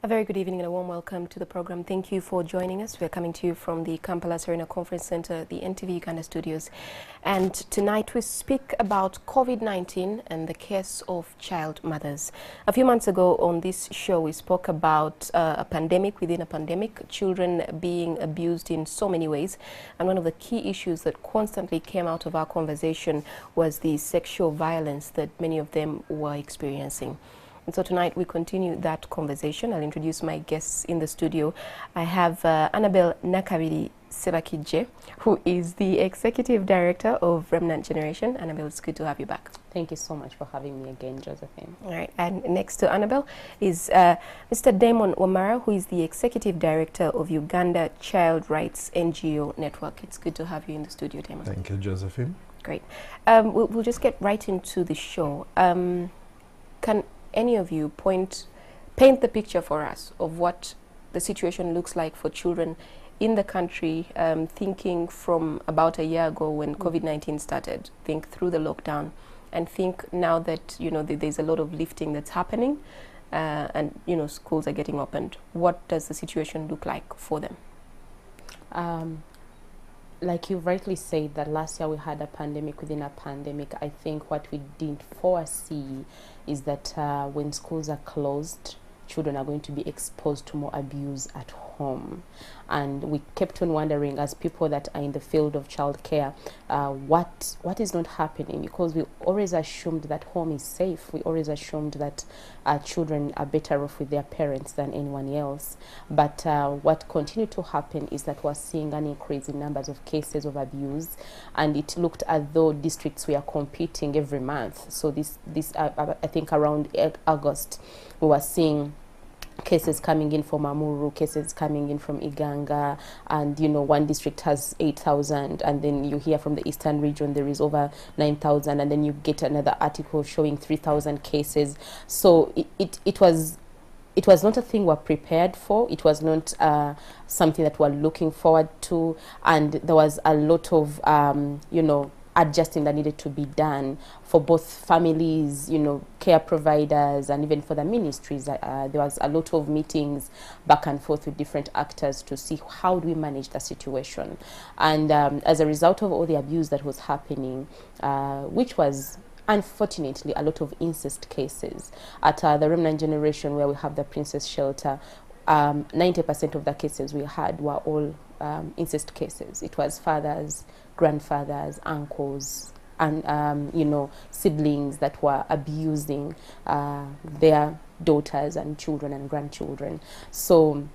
A very good evening and a warm welcome to the program. Thank you for joining us. We're coming to you from the Kampala Serena Conference Center, the NTV Uganda studios. And tonight we speak about COVID-19 and the case of child mothers. A few months ago on this show, we spoke about a pandemic within a pandemic, children being abused in so many ways. And one of the key issues that constantly came out of our conversation was the sexual violence that many of them were experiencing. And so tonight we continue that conversation. I'll introduce my guests in the studio. I have Annabelle Nakabiri Sebakije, who is the Executive Director of Remnant Generation. Annabelle, it's good to have you back. Thank you so much for having me again, Josephine. All right, and next to Annabelle is Mr. Damon Wamara, who is the Executive Director of Uganda Child Rights NGO Network. It's good to have you in the studio, Damon. Thank you, Josephine. Great. We'll just get right into the show. Can any of you paint the picture for us of what the situation looks like for children in the country, thinking from about a year ago when COVID-19 started, think through the lockdown, and think now that, you know, there's a lot of lifting that's happening, and, you know, schools are getting opened. What does the situation look like for them? Like you rightly said, that last year we had a pandemic within a pandemic. I think what we didn't foresee is that when schools are closed, children are going to be exposed to more abuse at home. And we kept on wondering, as people that are in the field of childcare, what is not happening, because we always assumed that home is safe. We always assumed that children are better off with their parents than anyone else. But what continued to happen is that we're seeing an increase in numbers of cases of abuse, and it looked as though districts were competing every month. So this I think around August, we were seeing cases coming in from Amuru, cases coming in from Uganda, and, you know, one district has 8,000, and then you hear from the eastern region there is over 9,000, and then you get another article showing 3,000 cases. So it was not a thing we're prepared for. It was not something that we're looking forward to, and there was a lot of you know, adjusting that needed to be done for both families, you know, care providers, and even for the ministries. There was a lot of meetings back and forth with different actors to see how do we manage the situation. And as a result of all the abuse that was happening, which was unfortunately a lot of incest cases at the Remnant Generation, where we have the Princess Shelter, 90% of the cases we had were all incest cases. It was fathers, grandfathers, uncles, and you know, siblings that were abusing their daughters and children and grandchildren. So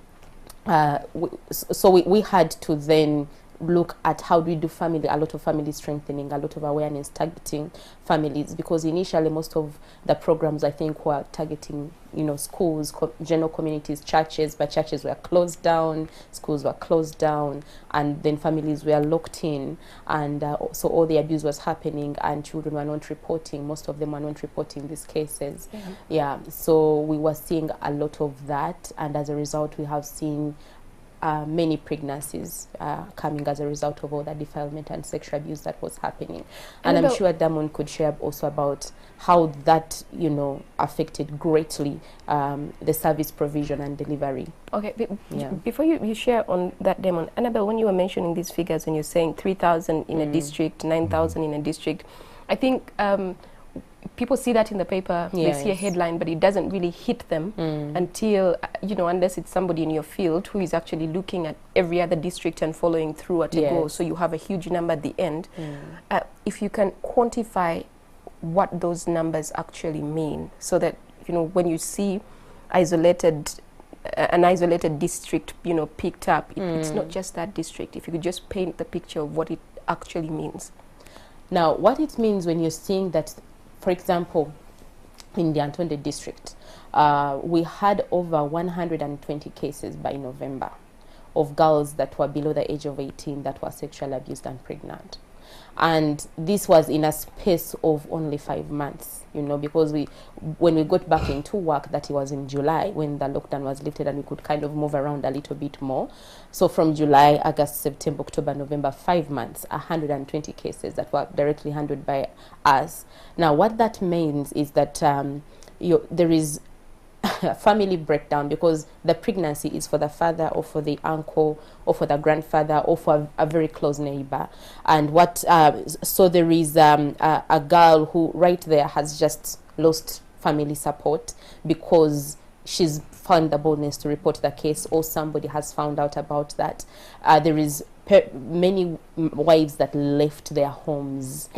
we had to then look at how do we do a lot of family strengthening, a lot of awareness, targeting families, because initially most of the programs, I think, were targeting, you know, schools, general communities, churches, but churches were closed down, schools were closed down, and then families were locked in, and so all the abuse was happening, and children were not reporting. Most of them were not reporting these cases. Yeah, so we were seeing a lot of that, and as a result we have seen many pregnancies coming as a result of all that defilement and sexual abuse that was happening. And I'm sure Damon could share also about how that, you know, affected greatly the service provision and delivery. Okay, before you share on that, Damon, Annabelle, when you were mentioning these figures, when you're saying 3,000 in a district, 9,000 in a district, I think people see that in the paper, they see a headline, but it doesn't really hit them until, you know, unless it's somebody in your field who is actually looking at every other district and following through at a go. So you have a huge number at the end. If you can quantify what those numbers actually mean, so that, you know, when you see an isolated district, you know, picked up, it's not just that district. If you could just paint the picture of what it actually means. Now, what it means when you're seeing that, for example, in the Antonde district, we had over 120 cases by November of girls that were below the age of 18 that were sexually abused and pregnant. And this was in a space of only 5 months, you know, because when we got back into work, that it was in July when the lockdown was lifted and we could kind of move around a little bit more. So from July, August, September, October, November, 5 months, 120 cases that were directly handled by us. Now, what that means is that there is family breakdown, because the pregnancy is for the father or for the uncle or for the grandfather or for a very close neighbor. And what so there is a girl who right there has just lost family support because she's found the boldness to report the case, or somebody has found out about that. There is many wives that left their homes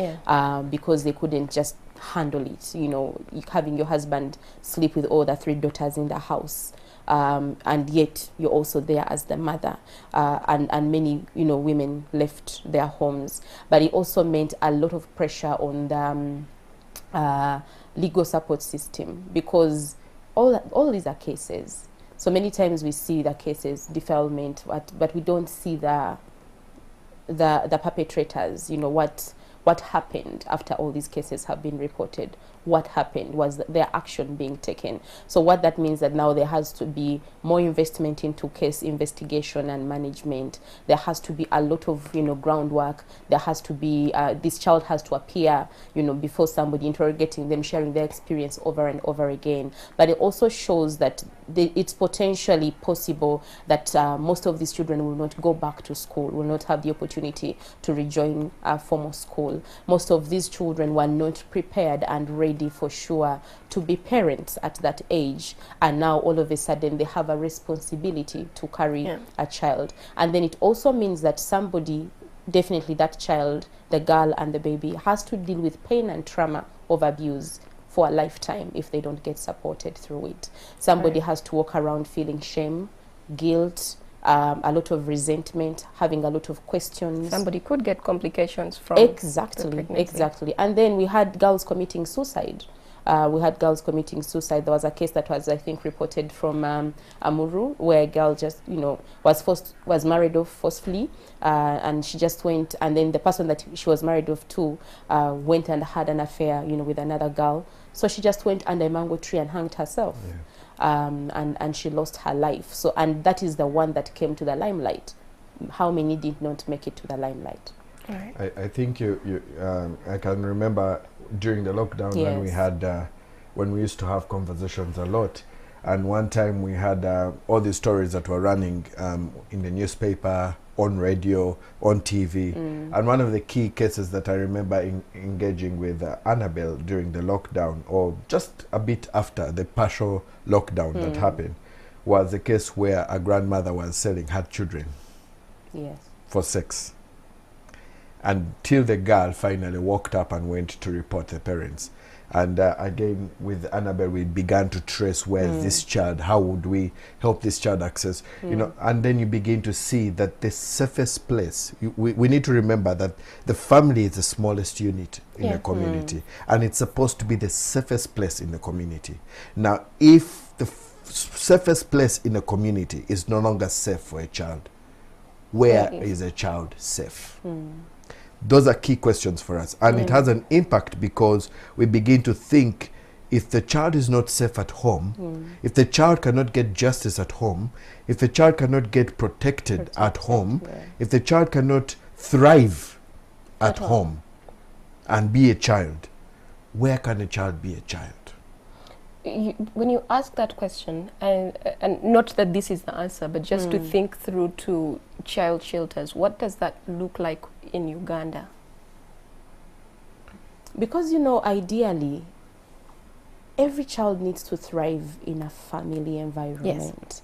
because they couldn't just handle it. You know, having your husband sleep with all the 3 daughters in the house, and yet you're also there as the mother, and many, you know, women left their homes. But it also meant a lot of pressure on the legal support system, because all these are cases. So many times we see the cases, defilement, but we don't see the perpetrators. You know, what happened after all these cases have been reported. What happened? Was their action being taken? So what that means that now there has to be more investment into case investigation and management. There has to be a lot of, you know, groundwork. There has to be this child has to appear, you know, before somebody, interrogating them, sharing their experience over and over again. But it also shows that it's potentially possible that most of these children will not go back to school, will not have the opportunity to rejoin formal school. Most of these children were not prepared and ready for sure to be parents at that age, and now all of a sudden they have a responsibility to carry a child. And then it also means that somebody, definitely that child, the girl and the baby, has to deal with pain and trauma of abuse for a lifetime if they don't get supported through it. Somebody has to walk around feeling shame, guilt, a lot of resentment, having a lot of questions. Somebody could get complications from exactly. And then we had girls committing suicide. There was a case that was, I think, reported from Amuru, where a girl just, you know, was married off forcefully, and she just went, and then the person that she was married off to went and had an affair, you know, with another girl. So she just went under a mango tree and hanged herself. And she lost her life. So, and that is the one that came to the limelight. How many did not make it to the limelight? Right. I think I can remember during the lockdown when we had when we used to have conversations a lot, and one time we had all these stories that were running in the newspaper, on radio, on TV. And one of the key cases that I remember engaging with Annabelle during the lockdown, or just a bit after the partial lockdown that happened, was a case where a grandmother was selling her children for sex, until the girl finally walked up and went to report the parents. And again, with Annabelle, we began to trace where is this child, how would we help this child access, you know, and then you begin to see that the safest place, we need to remember that the family is the smallest unit in the community, and it's supposed to be the safest place in the community. Now, if the safest place in the community is no longer safe for a child, where is a child safe? Those are key questions for us, and it has an impact, because we begin to think, if the child is not safe at home, if the child cannot get justice at home, if the child cannot get protected at home, if the child cannot thrive at home and be a child, where can a child be a child? When you ask that question, and not that this is the answer, but just to think through to child shelters, what does that look like in Uganda? Because, you know, ideally, every child needs to thrive in a family environment.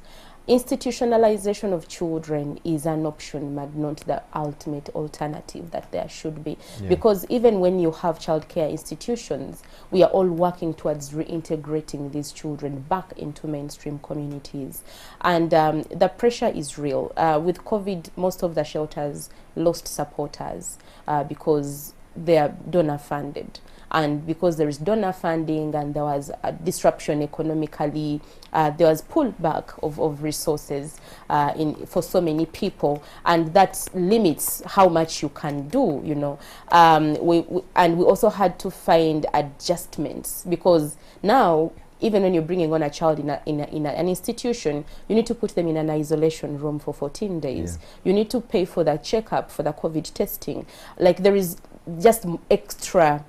Institutionalization of children is an option, but not the ultimate alternative that there should be. Because even when you have childcare institutions, we are all working towards reintegrating these children back into mainstream communities. And the pressure is real. With COVID, most of the shelters lost supporters because they are donor funded. And because there is donor funding and there was a disruption economically, there was pullback of resources for so many people, and that limits how much you can do, you know. And we also had to find adjustments, because now, even when you're bringing on a child in an institution, you need to put them in an isolation room for 14 days. You need to pay for the checkup, for the COVID testing. Like, there is just extra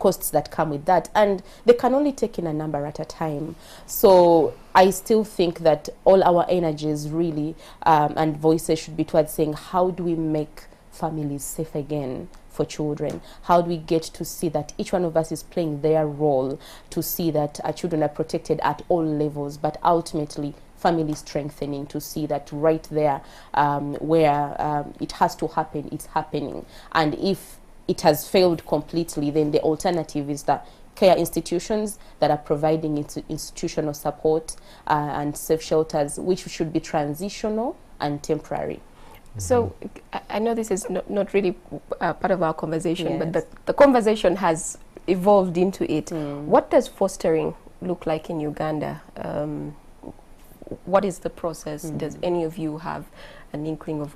costs that come with that, and they can only take in a number at a time. So I still think that all our energies really and voices should be towards saying, how do we make families safe again for children? How do we get to see that each one of us is playing their role to see that our children are protected at all levels, but ultimately family strengthening, to see that right there where it has to happen, it's happening. And if it has failed completely, then the alternative is that care institutions that are providing institutional support and safe shelters, which should be transitional and temporary. So I know this is not really part of our conversation, but the conversation has evolved into it. What does fostering look like in Uganda? What is the process? Does any of you have an inkling of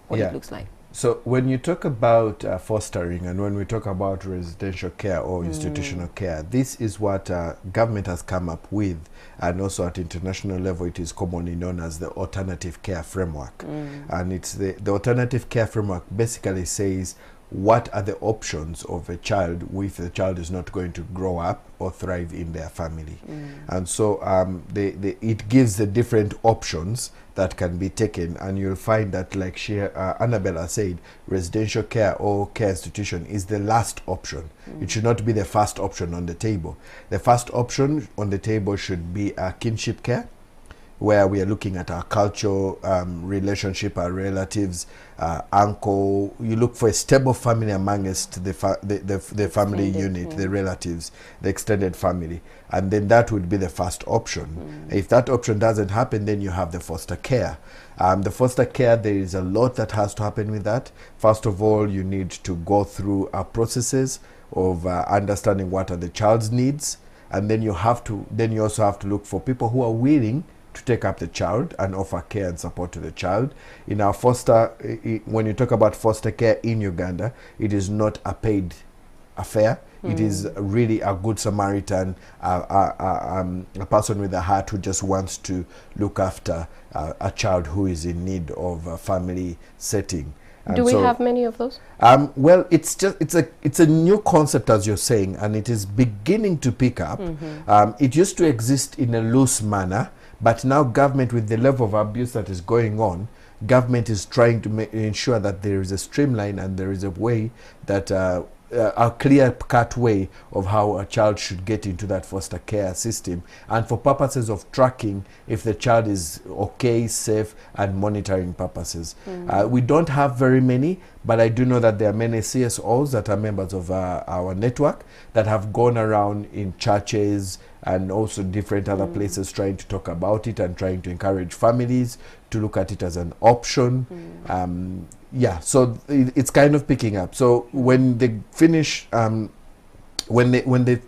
what it looks like? So when you talk about fostering, and when we talk about residential care or institutional care, this is what government has come up with, and also at international level it is commonly known as the alternative care framework. And it's the alternative care framework basically says what are the options of a child if the child is not going to grow up or thrive in their family. And so it gives the different options that can be taken, and you'll find that, like Annabella said, residential care or care institution is the last option. It should not be the first option on the table. The first option on the table should be kinship care, where we are looking at our cultural relationship, our relatives, uncle. You look for a stable family amongst the family unit, the relatives, the extended family. And then that would be the first option. If that option doesn't happen, then you have the foster care. The foster care, there is a lot that has to happen with that. First of all, you need to go through processes of understanding what are the child's needs. And then you also have to look for people who are willing to take up the child and offer care and support to the child. In our foster, when you talk about foster care in Uganda, it is not a paid affair. It is really a good Samaritan, a person with a heart who just wants to look after a child who is in need of a family setting. And do we have many of those? Well, it's a new concept, as you're saying, and it is beginning to pick up. It used to exist in a loose manner, but now government, with the level of abuse that is going on, government is trying to ensure that there is a streamline and there is a way that a clear-cut way of how a child should get into that foster care system, and for purposes of tracking if the child is okay, safe, and monitoring purposes. We don't have very many, but I do know that there are many CSOs that are members of our network that have gone around in churches and also different other places trying to talk about it and trying to encourage families to look at it as an option. So it's kind of picking up. So when they finish, when the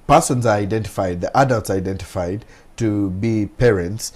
persons are identified, the adults are identified to be parents,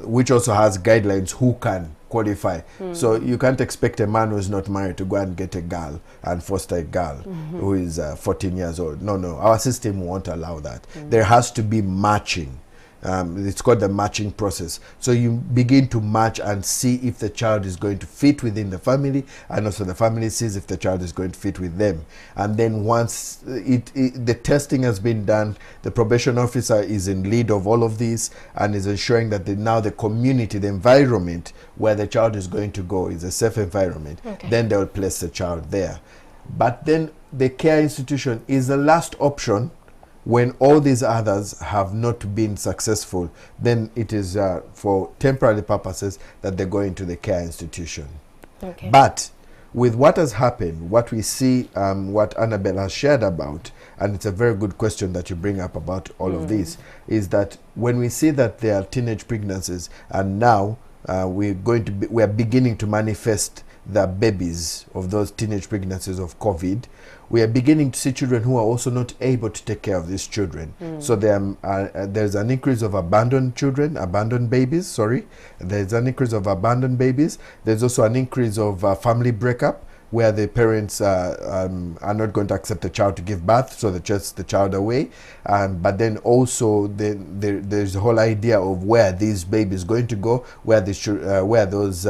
which also has guidelines who can qualify. So you can't expect a man who is not married to go and get a girl and foster a girl who is 14 years old. No, our system won't allow that. There has to be matching. It's called the matching process. So you begin to match and see if the child is going to fit within the family, and also the family sees if the child is going to fit with them. And then once the testing has been done, the probation officer is in lead of all of this and is ensuring that now the community, the environment where the child is going to go is a safe environment. Then they will place the child there. But then the care institution is the last option. When all these others have not been successful, then it is for temporary purposes that they go into the care institution. But with what has happened, what we see, what Annabelle has shared about, and it's a very good question that you bring up about all of this, is that when we see that there are teenage pregnancies, and now we are beginning to manifest the babies of those teenage pregnancies of COVID, we are beginning to see children who are also not able to take care of these children. So there's an increase of abandoned babies. There's an increase of abandoned babies. There's also an increase of family breakup, where the parents are not going to accept the child to give birth, so they chase the child away. But then also there's the whole idea of where these babies going to go, where those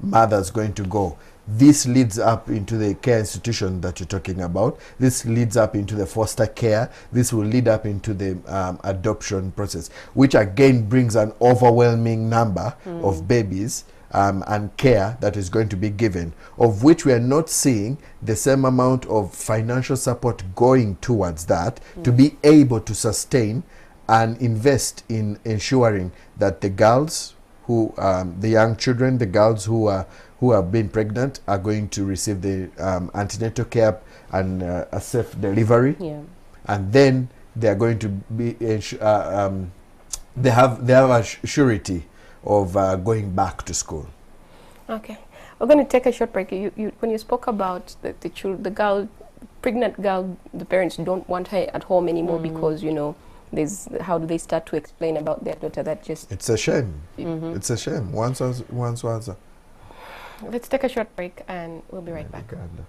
mothers going to go. this leads up into the care institution that you're talking about. This leads up into the foster care. This will lead up into the adoption process, which again brings an overwhelming number of babies and care that is going to be given, of which we are not seeing the same amount of financial support going towards that to be able to sustain and invest in ensuring that the girls who, the young children, the girls who have been pregnant are going to receive the antenatal care and a safe delivery. Yeah. And then they are going to be, they have a surety of going back to school. Okay. We're going to take a short break. When you spoke about the girl, pregnant girl, the parents don't want her at home anymore because, you know, how do they start to explain about their daughter that just... It's a shame. It's a shame. Once was a... Let's take a short break and we'll be right back. Uganda.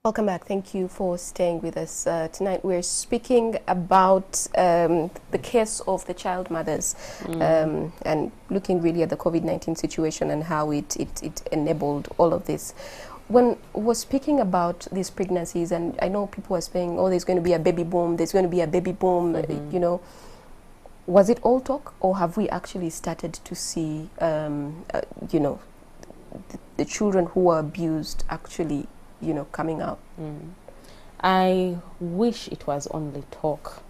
Welcome back. Thank you for staying with us. Tonight we're speaking about the case of the child mothers and looking really at the COVID-19 situation and how it enabled all of this. When we're speaking about these pregnancies, and I know people are saying, oh, there's going to be a baby boom, there's going to be a baby boom, you know, was it all talk, or have we actually started to see, you know, the children who were abused actually, you know, coming out? I wish it was only talk,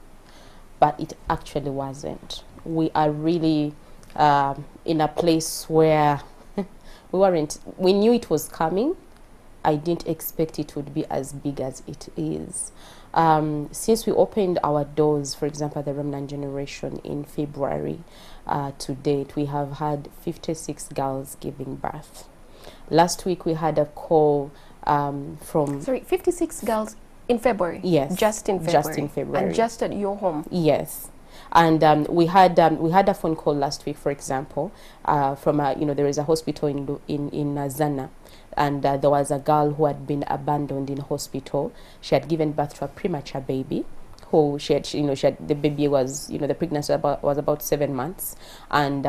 but it actually wasn't. We are really in a place where we knew it was coming. I didn't expect it would be as big as it is. Since we opened our doors, for example, the Remnant Generation in February to date, we have had 56 girls giving birth. Last week we had a call from... Sorry, 56 girls in February? Yes. Just in February? Just in February. And just at your home? Yes. And we had a phone call last week, for example, from you know, there is a hospital in Zana, and there was a girl who had been abandoned in hospital. She had given birth to a premature baby. Who the baby was, you know, the pregnancy was about 7 months, and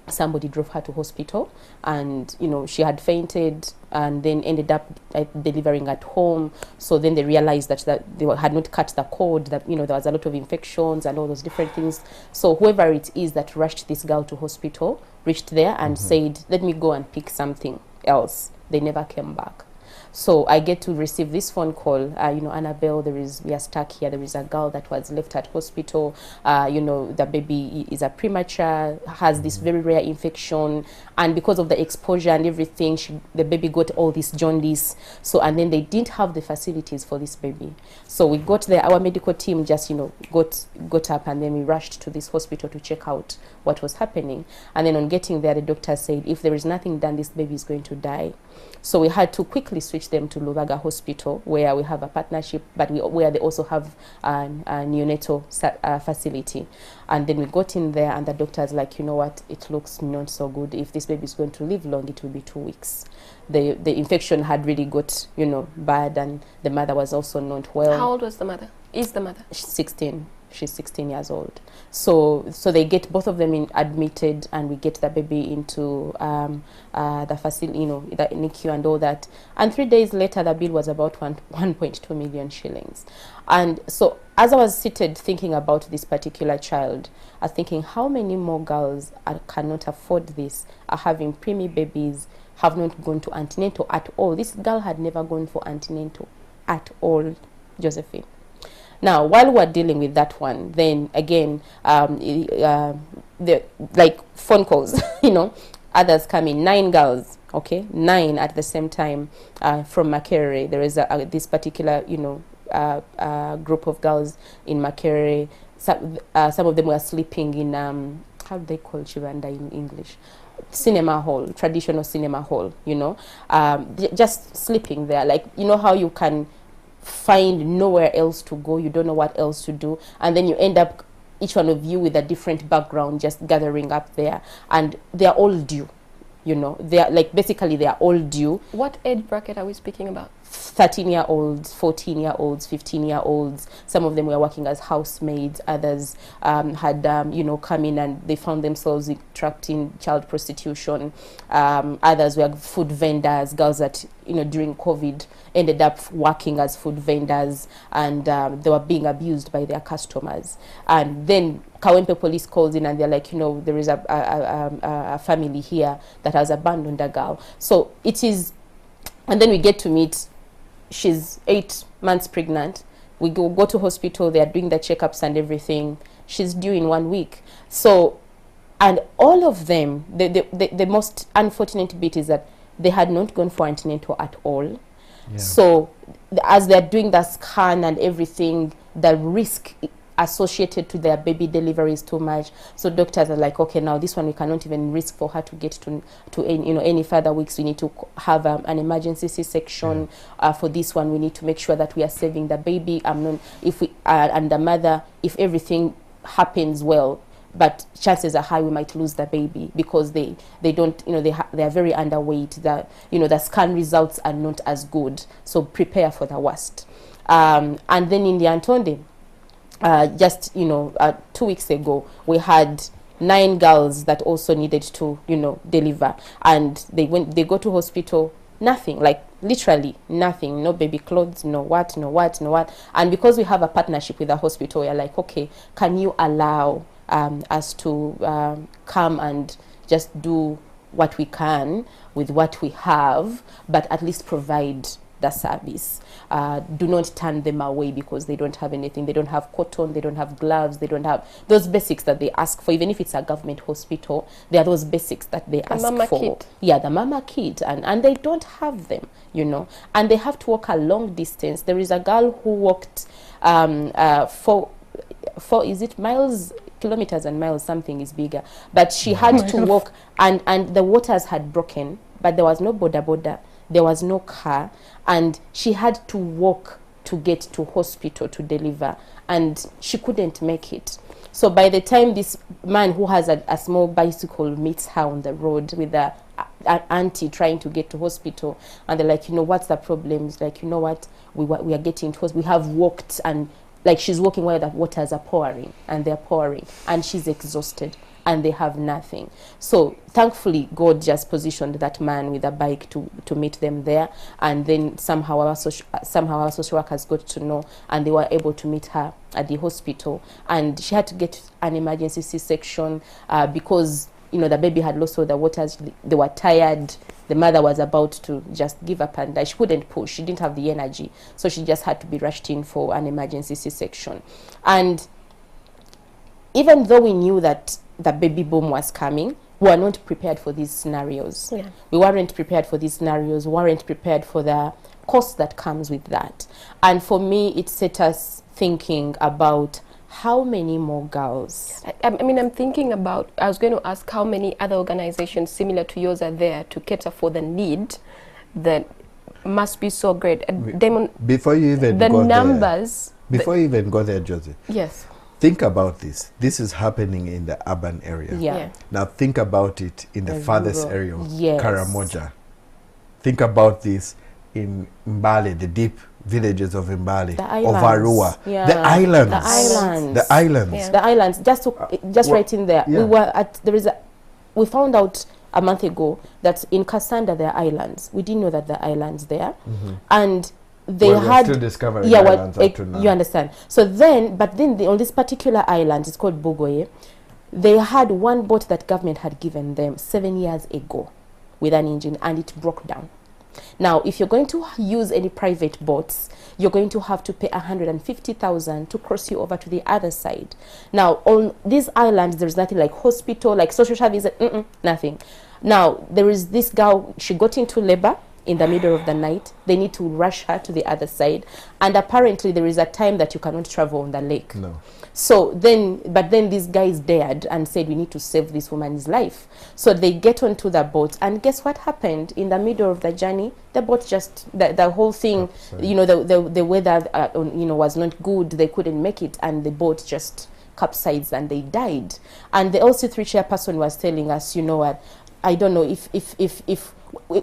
somebody drove her to hospital, and you know, she had fainted and then ended up delivering at home. So then they realized that they had not cut the cord, that, you know, there was a lot of infections and all those different things. So whoever it is that rushed this girl to hospital reached there and said, let me go and pick something else. They never came back. So I get to receive this phone call, you know, Annabelle, we are stuck here. There is a girl that was left at hospital. You know, the baby is a premature, has this very rare infection. And because of the exposure and everything, the baby got all this jaundice. So, and then they didn't have the facilities for this baby. So we got there, our medical team just, you know, got up, and then we rushed to this hospital to check out what was happening. And then on getting there, the doctor said, if there is nothing done, this baby is going to die. So we had to quickly switch them to Lubaga Hospital, where we have a partnership, but where they also have a neonatal facility. And then we got in there, and the doctor's like, you know what, it looks not so good. If this baby is going to live long, it will be 2 weeks. The infection had really got, you know, bad, and the mother was also not well. How old was the mother? Is the mother? She's 16. She's 16 years old. So they get both of them admitted, and we get the baby into the facility, you know, the NICU and all that. And 3 days later, the bill was about 1.2 million shillings. And so as I was seated thinking about this particular child, I was thinking, how many more girls cannot afford this, are having preemie babies, have not gone to antenatal at all. This girl had never gone for antenatal at all, Josephine. Now, while we're dealing with that one, then again, the like phone calls, you know, others come in, 9 girls, okay, 9 at the same time from Makerere. There is this particular, you know, group of girls in Makerere. Some of them were sleeping in, how do they call Chivanda in English? Cinema hall, traditional cinema hall, you know, just sleeping there. Like, you know how you can find nowhere else to go, you don't know what else to do, and then you end up, you know, sleeping in the cinema hall. So they get both of them admitted, and we get the baby into the each one of you with a different background just gathering up there, and they're all due. You know, they're like, basically they're all due. What age bracket are we speaking about? 13-year-olds, 14-year-olds, 15-year-olds. Some of them were working as housemaids. Others had, you know, come in and they found themselves trapped in child prostitution. Others were food vendors, girls that, you know, during COVID ended up working as food vendors, and they were being abused by their customers. And then Kawempe police calls in and they're like, you know, there is a family here that has abandoned a girl. So it is, and then we get to meet, she's 8 months pregnant. We go to hospital, they are doing the checkups and everything. She's due in 1 week. So, and all of them, the most unfortunate bit is that they had not gone for antenatal at all. Yeah. So as they're doing the scan and everything, the risk associated to their baby delivery is too much. So doctors are like, okay, now this one we cannot even risk for her to get to any, you know, any further weeks. We need to have an emergency C-section. For this one, we need to make sure that we are saving the baby. If we and the mother, if everything happens well, but chances are high we might lose the baby because they don't, you know, they are very underweight. The, you know, the scan results are not as good. So prepare for the worst. And then in the Antonde, just, you know, 2 weeks ago, we had 9 girls that also needed to, you know, deliver. And they go to hospital, nothing, like literally nothing, no baby clothes, no what. And because we have a partnership with the hospital, we're like, okay, can you allow us to come and just do what we can with what we have, but at least provide the service. Do not turn them away because they don't have anything. They don't have cotton, they don't have gloves, they don't have those basics that they ask for. Even if it's a government hospital, there are those basics that they ask for. Kit. Yeah, the mama kit, and they don't have them, you know. And they have to walk a long distance. There is a girl who walked for is it miles, kilometers and miles, something is bigger, but she had to walk, and the waters had broken, but there was no border, there was no car, and she had to walk to get to hospital to deliver, and she couldn't make it. So by the time this man who has a small bicycle meets her on the road with an auntie trying to get to hospital, and they're like, you know, what's the problem? It's like, you know what, we are getting to hospital. We have walked, and like she's walking while the waters are pouring, and they're pouring, and she's exhausted, and they have nothing. So thankfully, God just positioned that man with a bike to meet them there, and then somehow our social workers got to know, and they were able to meet her at the hospital, and she had to get an emergency C-section because, you know, the baby had lost all the waters. They were tired. The mother was about to just give up and die. She couldn't push. She didn't have the energy. So she just had to be rushed in for an emergency C-section. And even though we knew that the baby boom was coming, we were not prepared for these scenarios. Yeah. We weren't prepared for these scenarios. We weren't prepared for the cost that comes with that. And for me, it set us thinking about how many more girls? I mean, I'm thinking about, I was going to ask how many other organizations similar to yours are there to cater for the need that must be so great. Before you even the numbers. Before you even go there, Josie. Yes. Think about this. This is happening in the urban area. Yeah. Now think about it in the farthest area of yes. Karamoja. Think about this in Mbale, the deep villages of Mbale, of Arua, yeah. the islands. Yeah. The islands. Just right in there. Yeah. We were at we found out a month ago that in Kasanda there are islands. We didn't know that there are islands there, and they had still discovering islands up to now. You understand? So then, but then on this particular island, it's called Bogoye. They had one boat that government had given them 7 years ago with an engine, and it broke down. Now, if you're going to use any private boats, you're going to have to pay 150,000 to cross you over to the other side. Now, on these islands, there's nothing like hospital, like social service, nothing. Now, there is this girl, she got into labor in the middle of the night. They need to rush her to the other side. And apparently, there is a time that you cannot travel on the lake. No. So then, but then these guys dared and said, we need to save this woman's life. So they get onto the boat, and guess what happened? In the middle of the journey, the boat just, the whole thing, you know, the weather, you know, was not good. They couldn't make it, and the boat just capsized and they died. And the LC3 chairperson was telling us, you know what, I don't know if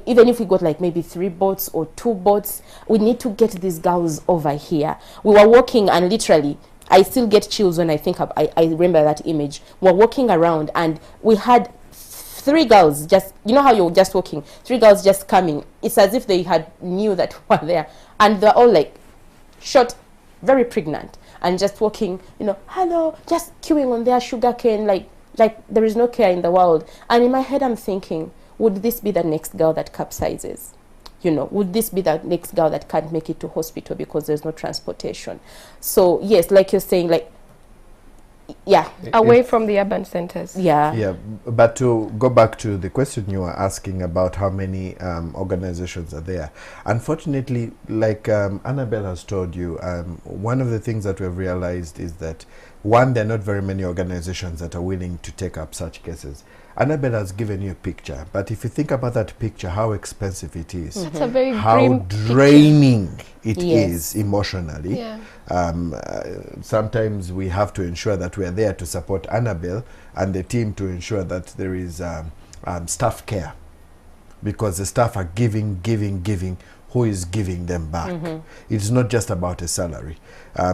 even if we got like maybe 3 boats or 2 boats, we need to get these girls over here. We were walking and literally, I still get chills when I think of, I remember that image. We're walking around and we had 3 girls just, you know how you're just walking, 3 girls just coming. It's as if they had knew that we were there. And they're all like short, very pregnant, and just walking, you know, hello, just queuing on their sugarcane, like there is no care in the world. And in my head, I'm thinking, would this be the next girl that capsizes? You know, would this be the next girl that can't make it to hospital because there's no transportation? So yes, like you're saying, like, yeah, away from the urban centers. Yeah, but to go back to the question you were asking about how many organizations are there, unfortunately, like Annabelle has told you, one of the things that we've realized is that, one, there are not very many organizations that are willing to take up such cases. Annabelle has given you a picture, but if you think about that picture, how expensive it is, that's a very how draining picture. It is emotionally. Yeah. Sometimes we have to ensure that we are there to support Annabelle and the team to ensure that there is staff care, because the staff are giving. Who is giving them back? It's not just about a salary.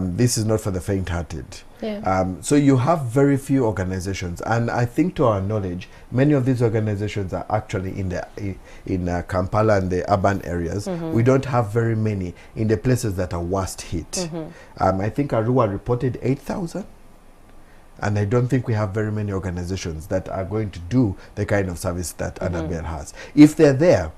This is not for the faint-hearted. Yeah. So you have very few organizations, and I think, to our knowledge, many of these organizations are actually in Kampala and the urban areas. We don't have very many in the places that are worst hit. I think Arua reported 8,000. And I don't think we have very many organizations that are going to do the kind of service that Annabelle has. If they're there,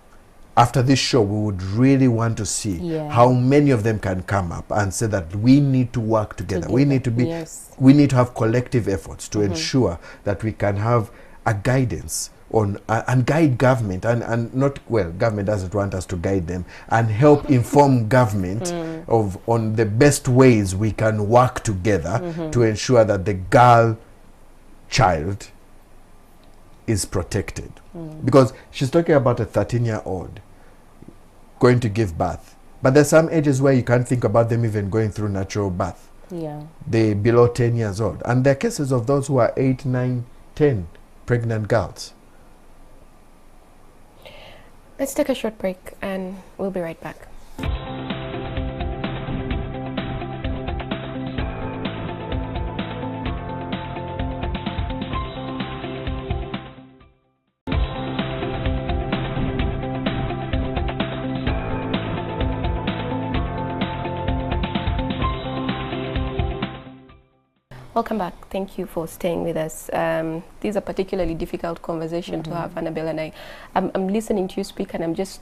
after this show, we would really want to see how many of them can come up and say that we need to work together. We need to be, we need to have collective efforts to ensure that we can have a guidance on and guide government and not, well, government doesn't want us to guide them, and help inform government on the best ways we can work together to ensure that the girl child is protected. Because she's talking about a 13-year-old going to give birth, but there's some ages where you can't think about them even going through natural birth. They're below 10 years old, and there are cases of those who are 8, 9, 10 pregnant girls. Let's take a short break and we'll be right back. Welcome back. Thank you for staying with us. These are particularly difficult conversation to have, Annabelle, and I'm listening to you speak, and I'm just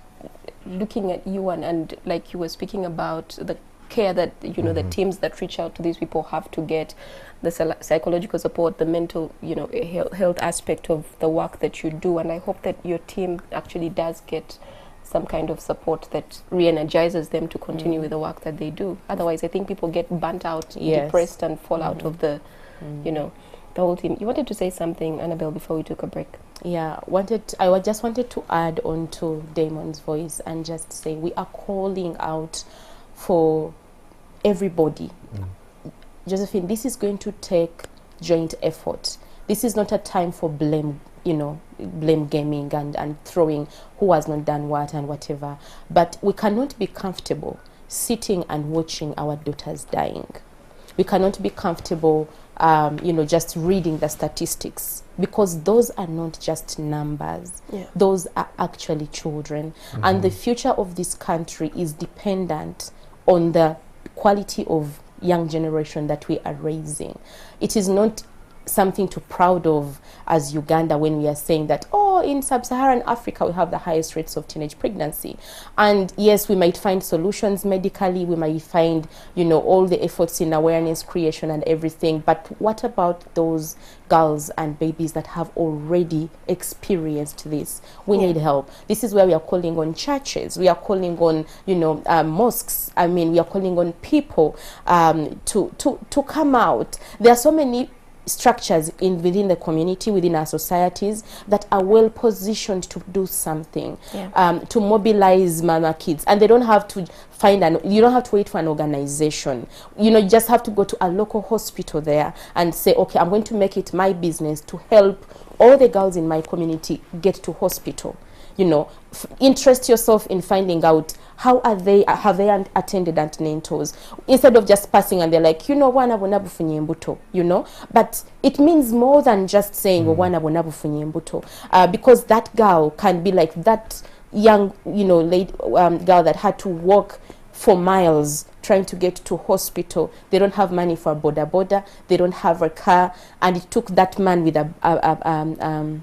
looking at you and like you were speaking about the care that, you know, the teams that reach out to these people have to get, the psychological support, the mental, you know, health aspect of the work that you do. And I hope that your team actually does get some kind of support that re-energizes them to continue with the work that they do. Otherwise, I think people get burnt out, depressed, and fall out of the, you know, the whole team. You wanted to say something, Annabelle, before we took a break? Yeah, I just wanted to add on to Damon's voice and just say we are calling out for everybody. Josephine, this is going to take joint effort. This is not a time for blame, you know, blame gaming and throwing who has not done what and whatever. But we cannot be comfortable sitting and watching our daughters dying. We cannot be comfortable, you know, just reading the statistics, because those are not just numbers. Those are actually children. And the future of this country is dependent on the quality of young generation that we are raising. It is not something to proud of as Uganda when we are saying that, oh, in sub-Saharan Africa we have the highest rates of teenage pregnancy. And yes, we might find solutions medically, we might find, you know, all the efforts in awareness creation and everything, but what about those girls and babies that have already experienced this? We need help. This is where we are calling on churches, we are calling on, you know, mosques. I mean, we are calling on people to come out. There are so many structures within the community, within our societies, that are well positioned to do something, to mobilize mama kids, and they don't have to you don't have to wait for an organization. You just have to go to a local hospital there and say, okay, I'm going to make it my business to help all the girls in my community get to hospital. Interest yourself in finding out have they attended antenatals, instead of just passing and they're like, but it means more than just saying because that girl can be like that young girl that had to walk for miles trying to get to hospital. They don't have money for a boda, they don't have a car, and it took that man with a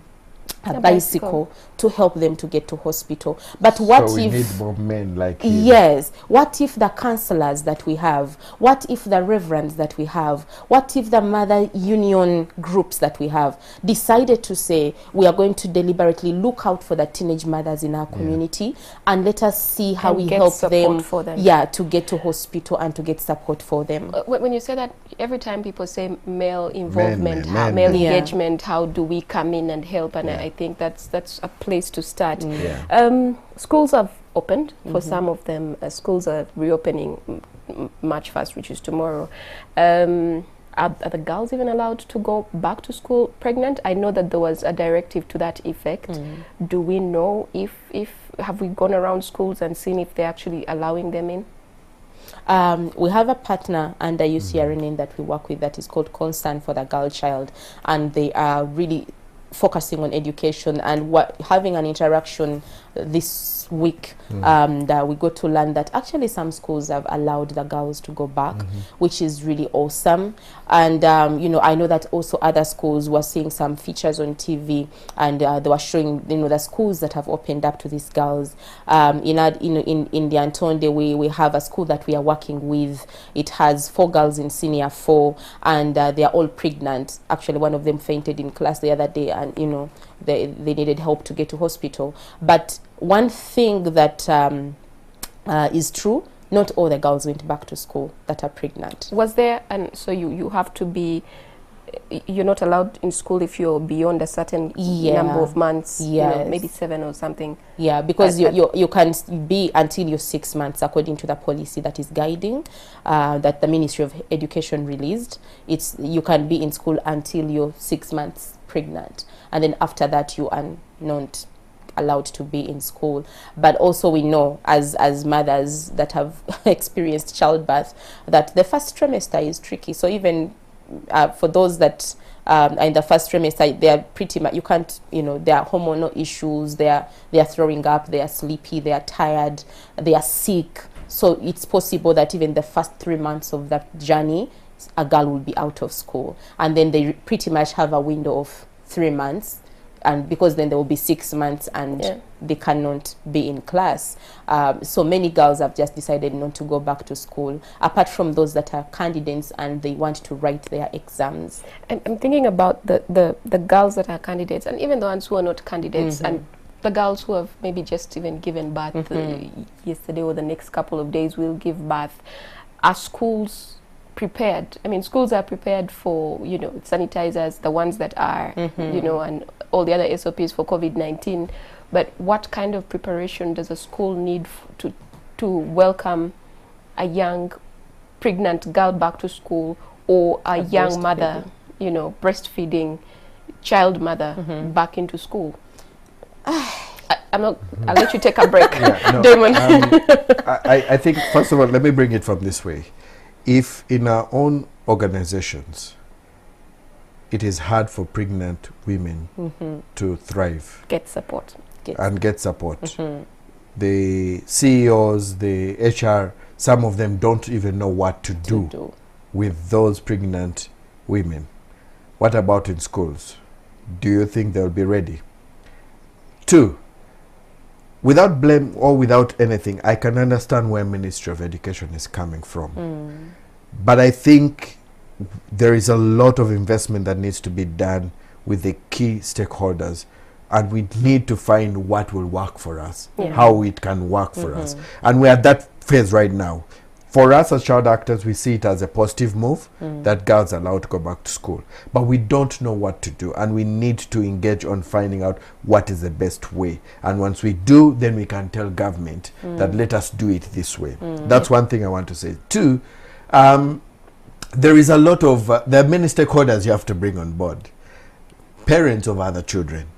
bicycle to help them to get to hospital. But what if we need more men like him? Yes. What if the counselors that we have? What if the reverends that we have? What if the mother union groups that we have decided to say, we are going to deliberately look out for the teenage mothers in our community, and let us see how we help them, to get to hospital and to get support for them. When you say that, every time people say male involvement, male engagement, how do we come in and help? And I think that's a place to start. Schools have opened for some of them. Schools are reopening March 1st, which is tomorrow. Are the girls even allowed to go back to school pregnant? I know that there was a directive to that effect. Do we know if have we gone around schools and seen if they're actually allowing them in? We have a partner under UCRNN that we work with that is called Concern for the Girl Child, and they are really focusing on education and having an interaction this week that we got to learn that actually some schools have allowed the girls to go back, which is really awesome. And I know that also other schools were seeing some features on TV, and they were showing the schools that have opened up to these girls. In the Antonde, we have a school that we are working with. It has 4 girls in senior 4, and they are all pregnant. Actually, one of them fainted in class the other day, and they needed help to get to hospital. But one thing that is true, not all the girls went back to school that are pregnant. Was there, and so you have to be, you're not allowed in school if you're beyond a certain number of months, maybe 7 or something. Yeah, because you can be until you're 6 months, according to the policy that is guiding, that the Ministry of Education released. You can be in school until you're 6 months pregnant, and then after that you are not allowed to be in school. But also we know as mothers that have experienced childbirth that the first trimester is tricky. So even for those that are in the first trimester, they are pretty much, you can't, there are hormonal issues, they are throwing up, they are sleepy, they are tired, they are sick. So it's possible that even the first 3 months of that journey, a girl will be out of school, and then they pretty much have a window of 3 months, and because then there will be 6 months and they cannot be in class. So many girls have just decided not to go back to school, apart from those that are candidates and they want to write their exams. I'm thinking about the girls that are candidates, and even the ones who are not candidates, and the girls who have maybe just even given birth yesterday or the next couple of days will give birth. Are schools prepared? I mean, schools are prepared for, sanitizers, the ones that are, and all the other SOPs for COVID-19. But what kind of preparation does a school need to welcome a young pregnant girl back to school, or a young mother, breastfeeding child mother back into school? I'll let you take a break, Damon. I think, first of all, let me bring it from this way. If in our own organizations it is hard for pregnant women to thrive, get support. The CEOs, the HR, some of them don't even know what to do with those pregnant women. What about in schools? Do you think they'll be ready? 2, without blame or without anything, I can understand where Ministry of Education is coming from. But I think there is a lot of investment that needs to be done with the key stakeholders, and we need to find what will work for us, how it can work for us. And we're at that phase right now. For us as child actors, we see it as a positive move that girls are allowed to go back to school. But we don't know what to do, and we need to engage on finding out what is the best way. And once we do, then we can tell government that let us do it this way. That's one thing I want to say. Two, there is a lot of, there are many stakeholders you have to bring on board. Parents of other children.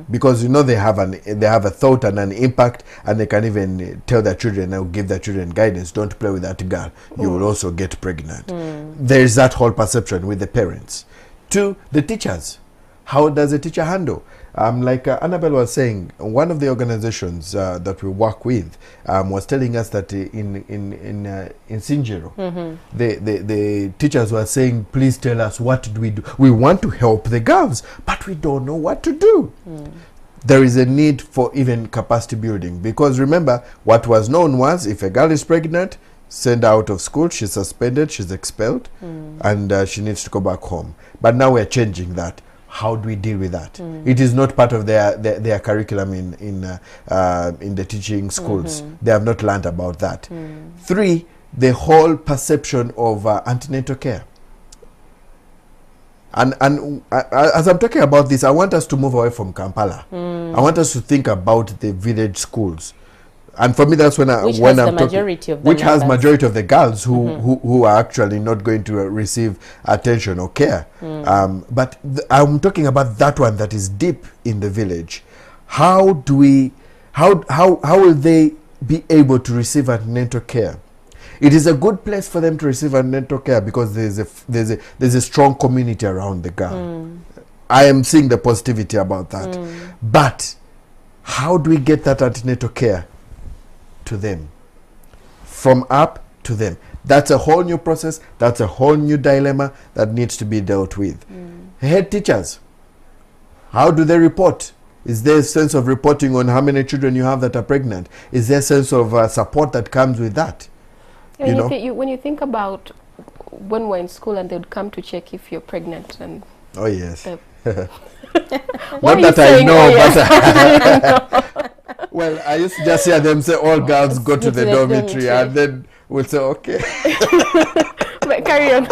Because they have a thought and an impact, and they can even tell their children, or give their children guidance, don't play with that girl, you will also get pregnant. There is that whole perception with the parents. Two, the teachers. How does a teacher handle? Like Annabelle was saying, one of the organizations that we work with was telling us that in Sinjiro, the teachers were saying, please tell us, what do we do? We want to help the girls, but we don't know what to do. There is a need for even capacity building, because remember, what was known was, if a girl is pregnant, send her out of school, she's suspended, she's expelled, and she needs to go back home. But now we're changing that. How do we deal with that? It is not part of their curriculum in the teaching schools. They have not learned about that. Three, the whole perception of antenatal care. And as I'm talking about this, I want us to move away from Kampala. I want us to think about the village schools. And for me, that's when I'm talking, which has majority of the girls who are actually not going to receive attention or care. But I'm talking about that one that is deep in the village. How will they be able to receive antenatal care? It is a good place for them to receive antenatal care because there's a strong community around the girl. I am seeing the positivity about that. But how do we get that antenatal care to them, from up to them? That's a whole new process. That's a whole new dilemma that needs to be dealt with. Head teachers, how do they report? Is there a sense of reporting on how many children you have that are pregnant? Is there a sense of support that comes with that? When you think about when we're in school and they would come to check if you're pregnant, and oh yes, not that I know, but well, I used to just hear them say all girls go to the dormitory, and then we'll say okay. But carry on.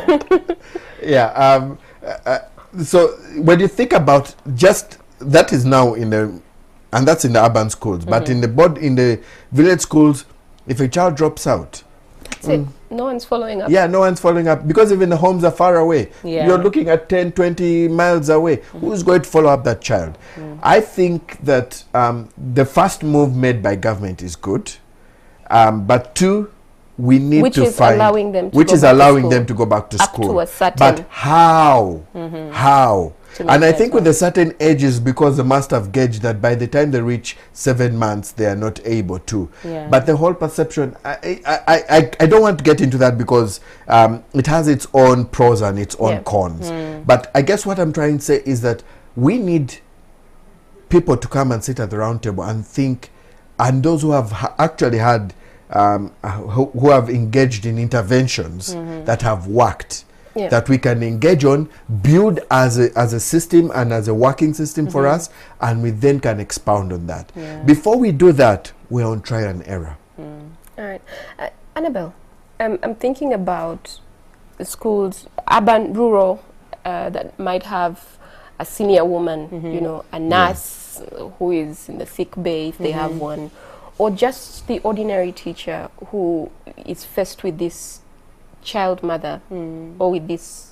Yeah. So when you think about just that, is now and that's in the urban schools, but in the village schools, if a child drops out, that's it. No one's following up. Yeah, no one's following up, because even the homes are far away. You're looking at 10, 20 miles away. Who's going to follow up that child? I think that the first move made by government is good, but two, we need to find allowing them to go back to school. Up to a certain. But how? How? And I think with a certain ages, because they must have gauged that by the time they reach 7 months, they are not able to. But the whole perception, I don't want to get into that, because it has its own pros and its own cons. But I guess what I'm trying to say is that we need people to come and sit at the round table and think, and those who have actually had, who have engaged in interventions that have worked, that we can engage on, build as a system and as a working system for us, and we then can expound on that. Before we do that, we're on trial and error. All right. Annabelle, I'm thinking about the schools, urban, rural, that might have a senior woman, a nurse who is in the sick bay, if they have one, or just the ordinary teacher who is faced with this child mother or with this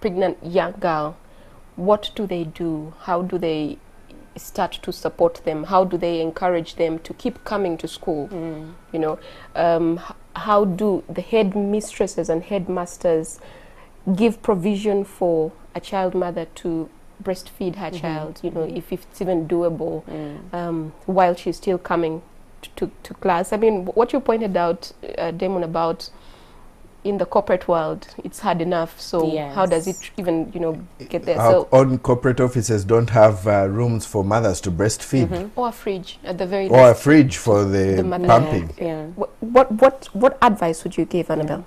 pregnant young girl. What do they do? How do they start to support them? How do they encourage them to keep coming to school? How do the headmistresses and headmasters give provision for a child mother to breastfeed her child, if it's even doable, while she's still coming to class? I mean, what you pointed out, Damon, about in the corporate world, it's hard enough. So how does it even, get there? Our own corporate offices don't have rooms for mothers to breastfeed. Or a fridge, at the very least. Or a fridge for the pumping. What advice would you give, Annabelle?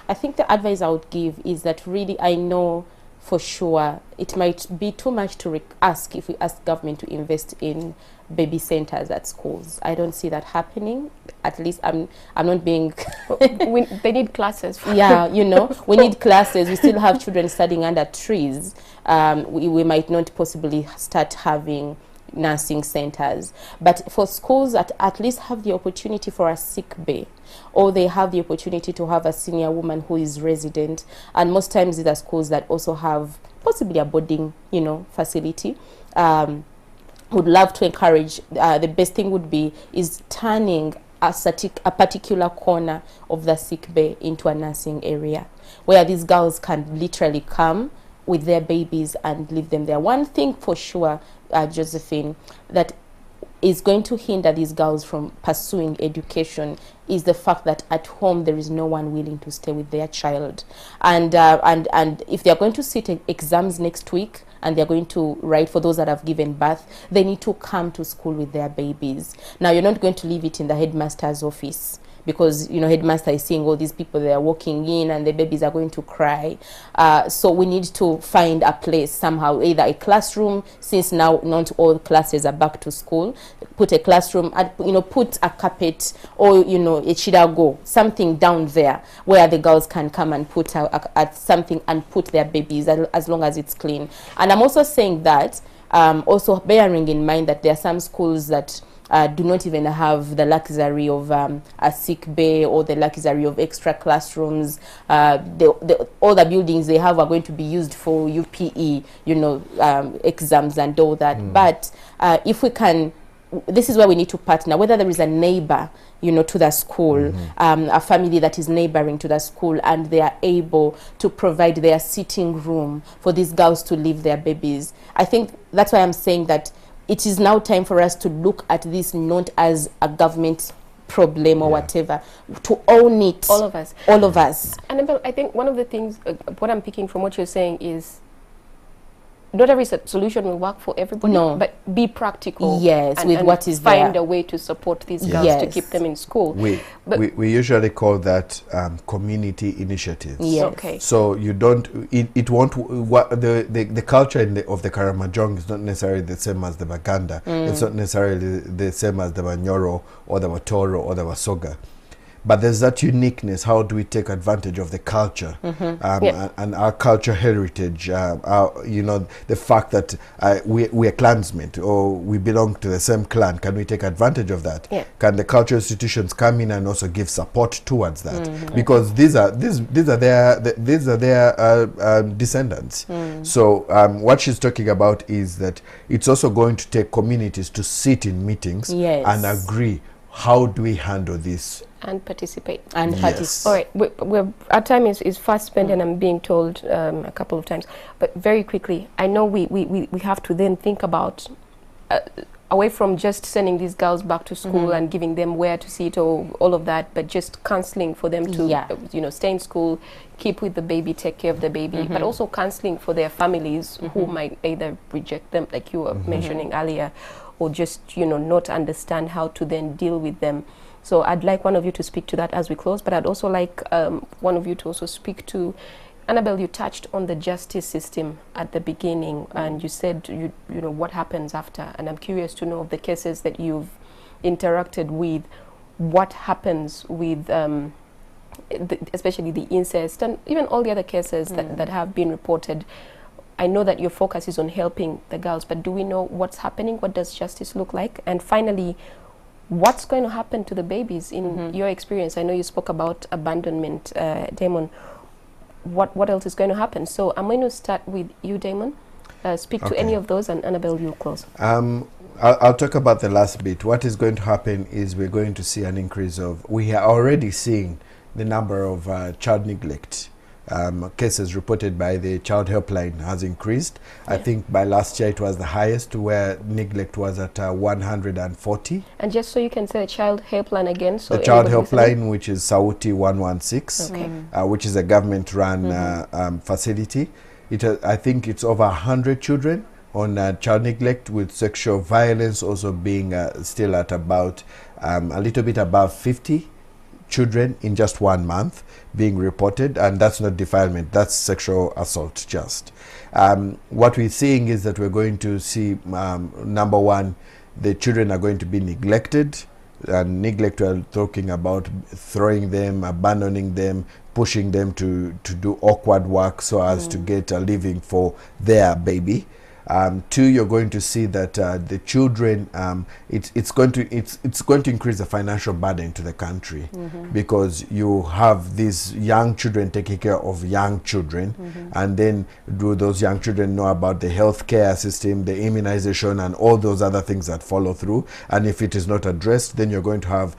I think the advice I would give is that really, I know for sure, it might be too much to ask if we ask government to invest in baby centers at schools. I don't see that happening. At least I'm not being they need classes. Yeah, you know, we need classes. We still have children studying under trees. We might not possibly start having nursing centers, but for schools at least have the opportunity for a sick bay, or they have the opportunity to have a senior woman who is resident. And most times these are schools that also have possibly a boarding, you know, facility. Would love to encourage, the best thing would be is turning a particular corner of the sick bay into a nursing area where these girls can literally come with their babies and leave them there. One thing for sure, Josephine, that is going to hinder these girls from pursuing education is the fact that at home there is no one willing to stay with their child. And if they are going to sit exams next week, and they're going to write for those that have given birth, they need to come to school with their babies. Now, you're not going to leave it in the headmaster's office, because, you know, headmaster is seeing all these people, they are walking in and the babies are going to cry. So we need to find a place somehow, either a classroom, since now not all classes are back to school, put a classroom, you know, put a carpet, or, you know, a chidago, something down there where the girls can come and put at something and put their babies, as long as it's clean. And I'm also saying that, also bearing in mind that there are some schools that do not even have the luxury of a sick bay or the luxury of extra classrooms. All the buildings they have are going to be used for UPE, you know, exams and all that. But if we can, this is where we need to partner, whether there is a neighbor, you know, to the school, a family that is neighboring to the school, and they are able to provide their sitting room for these girls to leave their babies. I think that's why I'm saying that it is now time for us to look at this not as a government problem or whatever, to own it. All of us. All of us. And I think one of the things, what I'm picking from what you're saying is, not every solution will work for everybody, but be practical. Yes, with what is there. Find a way to support these girls to keep them in school. We usually call that community initiatives. Yes. Okay. So you don't, it won't, the culture of the Karamojong is not necessarily the same as the Baganda. It's not necessarily the same as the Banyoro or the Watoro or the Wasoga. But there's that uniqueness. How do we take advantage of the culture and our culture heritage? You know, the fact that we are clansmen or we belong to the same clan. Can we take advantage of that? Can the cultural institutions come in and also give support towards that? Because these are their descendants. So what she's talking about is that it's also going to take communities to sit in meetings and agree. How do we handle this? And participate. And participate. All right, our time is fast spent, and I'm being told a couple of times. But very quickly, I know we have to then think about, away from just sending these girls back to school and giving them where to sit or all of that, but just counseling for them to, you know, stay in school, keep with the baby, take care of the baby, but also counseling for their families who might either reject them, like you were mentioning earlier, or just, you know, not understand how to then deal with them. So I'd like one of you to speak to that as we close, but I'd also like one of you to also speak to, Annabelle, you touched on the justice system at the beginning, and you said, you know, what happens after, and I'm curious to know of the cases that you've interacted with, what happens with, especially the incest, and even all the other cases that have been reported. I know that your focus is on helping the girls, but do we know what's happening? What does justice look like? And finally, what's going to happen to the babies in your experience? I know you spoke about abandonment, Damon. What else is going to happen? So I'm going to start with you, Damon. Speak to any of those, and Annabelle, you'll close. I'll talk about the last bit. What is going to happen is we're going to see an increase of, we are already seeing the number of child neglect cases reported by the child helpline has increased. I think by last year it was the highest, where neglect was at 140. And just so you can say the child helpline again. So the child helpline, which is Sauti 116, which is a government-run facility. I think it's over 100 children on child neglect, with sexual violence also being still at about a little bit above 50 children in just 1 month being reported, and that's not defilement, that's sexual assault just. What we're seeing is that we're going to see, number one, the children are going to be neglected. And neglect, we're talking about throwing them, abandoning them, pushing them to do awkward work so as to get a living for their baby. Two, you're going to see that the children, it's going to increase the financial burden to the country, because you have these young children taking care of young children, and then do those young children know about the healthcare system, the immunization, and all those other things that follow through? And if it is not addressed, then you're going to have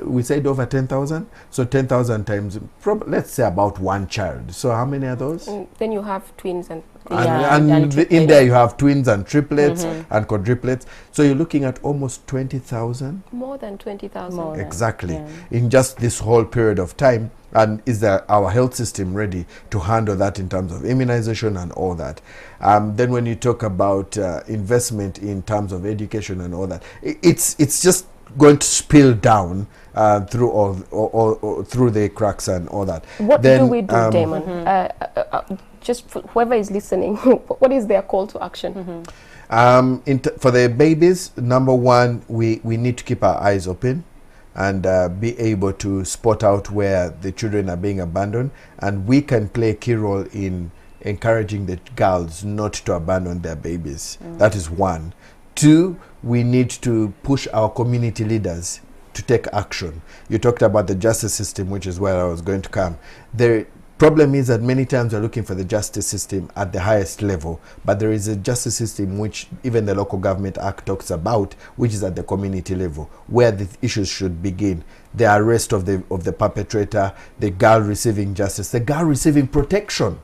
we said over 10,000. So 10,000 times, let's say about one child. So how many are those? Then you have twins and in there you have twins and triplets and quadruplets. So you're looking at almost 20,000. More than 20,000. Exactly. In just this whole period of time. And is our health system ready to handle that in terms of immunization and all that? Then when you talk about investment in terms of education and all that, it's just going to spill down through all through the cracks and all that. What do we do, Damon? Just for whoever is listening, what is their call to action? For the babies, number one, we need to keep our eyes open and be able to spot out where the children are being abandoned, and we can play a key role in encouraging the girls not to abandon their babies. That is one. Two, we need to push our community leaders to take action. You talked about the justice system, which is where I was going to come. The problem is that many times we're looking for the justice system at the highest level, but there is a justice system which even the Local Government Act talks about, which is at the community level, where the issues should begin. The arrest of the perpetrator, the girl receiving justice, the girl receiving protection,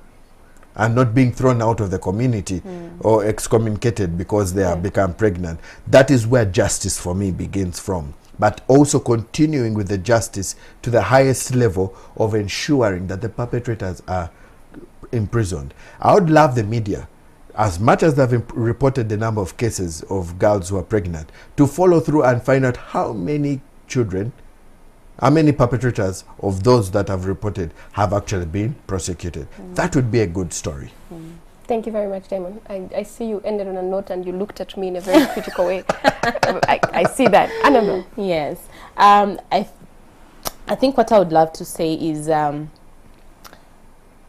and not being thrown out of the community or excommunicated because they have become pregnant. That is where justice for me begins from. But also continuing with the justice to the highest level of ensuring that the perpetrators are imprisoned. I would love the media, as much as they've reported the number of cases of girls who are pregnant, to follow through and find out how many children, how many perpetrators of those that have reported have actually been prosecuted. That would be a good story. Thank you very much, Damon. I see you ended on a note and you looked at me in a very critical way. I see that. Annabelle. Yes. I think what I would love to say is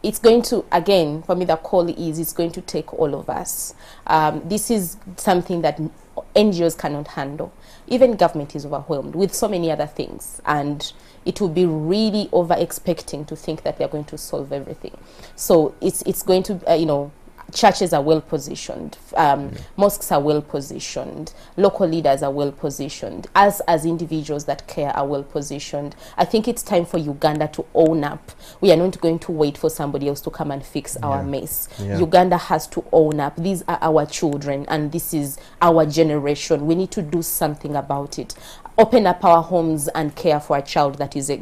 it's going to, again, for me the call is it's going to take all of us. This is something that NGOs cannot handle. Even government is overwhelmed with so many other things, and it will be really over expecting to think that they're going to solve everything. So it's going to, churches are well positioned, mosques are well positioned, local leaders are well positioned, us as individuals that care are well positioned. I think it's time for Uganda to own up. We are not going to wait for somebody else to come and fix our mess. Uganda has to own up. These are our children and this is our generation. We need to do something about it. Open up our homes and care for a child that is, be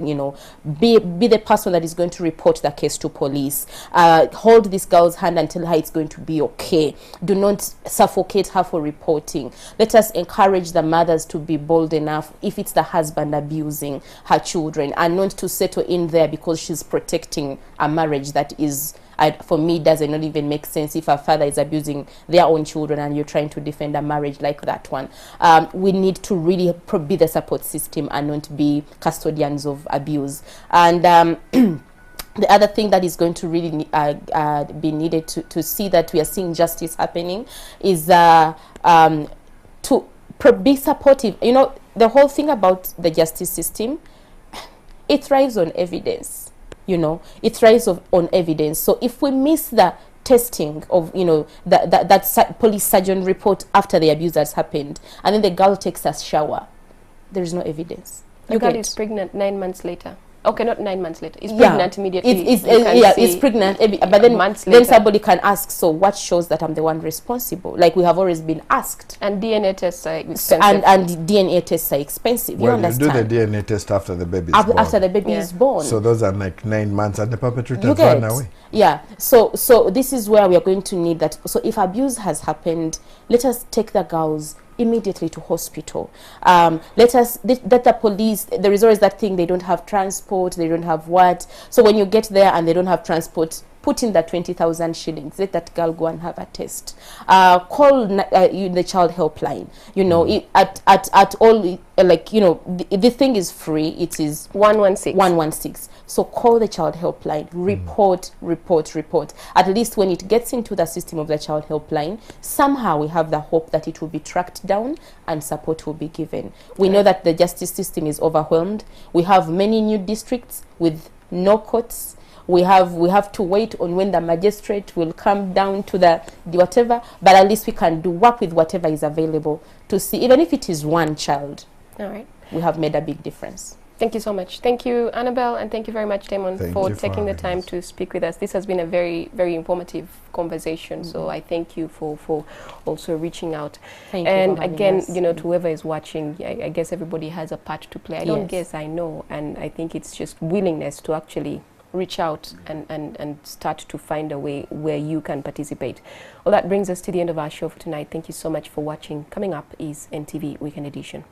the person that is going to report the case to police. Hold this girl's hand and tell her it's going to be okay. Do not suffocate her for reporting. Let us encourage the mothers to be bold enough, if it's the husband abusing her children, and not to settle in there because she's protecting a marriage that is, for me, does not even make sense. If a father is abusing their own children and you're trying to defend a marriage like that one, we need to really be the support system and not be custodians of abuse. And the other thing that is going to really be needed to see that we are seeing justice happening is to be supportive. The whole thing about the justice system, it thrives on evidence. It thrives on evidence. So if we miss the testing of, that police surgeon report after the abuse has happened, and then the girl takes a shower, there is no evidence. The girl is pregnant 9 months later. Okay, not 9 months later. It's pregnant immediately. It's pregnant. But then somebody can ask, so what shows that I'm the one responsible? Like we have always been asked. And DNA tests are expensive. And DNA tests are expensive. Well, you understand? You do the DNA test after the baby is born. After the baby is born. So those are like 9 months and the perpetrators run away. Yeah. So this is where we are going to need that. So if abuse has happened, let us take the girls immediately to hospital. Let the police, there is always that thing, they don't have transport, they don't have what. So when you get there and they don't have transport, put in that 20,000 shillings, let that girl go and have a test. Call the child helpline, you know, at all, like, you know, the thing is free. It is 116. So call the child helpline, report. At least when it gets into the system of the child helpline, somehow we have the hope that it will be tracked down and support will be given. We know that the justice system is overwhelmed. We have many new districts with no courts. We have to wait on when the magistrate will come down to the whatever, but at least we can work with whatever is available to see, even if it is one child. All right. We have made a big difference. Thank you so much. Thank you, Annabelle, and thank you very much, Damon, for taking the time to speak with us. This has been a very, very informative conversation, so I thank you for also reaching out. Thank and you again, you know, to whoever is watching, I guess everybody has a part to play. I don't guess, I know, and I think it's just willingness to actually reach out and start to find a way where you can participate. Well, that brings us to the end of our show for tonight. Thank you so much for watching. Coming up is NTV Weekend Edition.